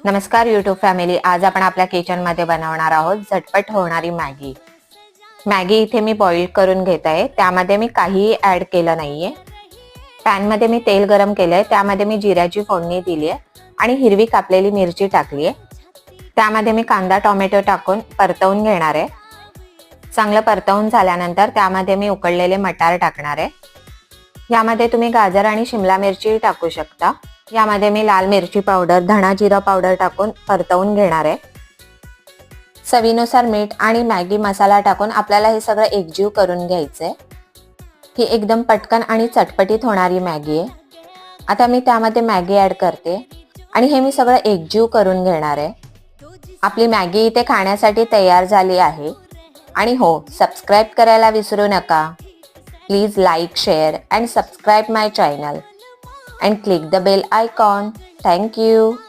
नमस्कार YouTube family. आज आपण आपल्या किचन मध्ये बनवणार आहोत झटपट होणारी मॅगी. मॅगी इथे मी बॉईल करून घेत आहे. त्यामध्ये मी काहीही ऍड केलं नाहीये. पॅन मध्ये मी तेल गरम केलंय. त्यामध्ये मी जिऱ्याची फोडणी दिली आहे आणि हिरवी कापलेली मिरची टाकली आहे. त्यामध्ये मी कांदा टोमॅटो टाकून परतवून घेणार आहे. चांगलं परतवून झाल्यानंतर त्यामध्ये मी उकडलेले मटार टाकणार आहे. यामध्ये तुम्ही गाजर आणि शिमला मिरची टाकू शकता. यामध्ये मी लाल मिरची पावडर, धना जिरा पावडर टाकून परतवून घेणार आहे. चवीनुसार मीठ आणि मॅगी मसाला टाकून आपल्याला हे सगळं एकजीव करून घ्यायचंय. ही एकदम पटकन आणि चटपटीत होणारी मॅगी आहे. आता मी त्यामध्ये मॅगी ऍड करते आणि हे मी सगळं एकजीव करून घेणार आहे. आपली मॅगी इथे खाण्यासाठी तयार झाली आहे. आणि हो, सबस्क्राईब करायला विसरू नका. Please like, share and subscribe my channel and click the bell icon. Thank you.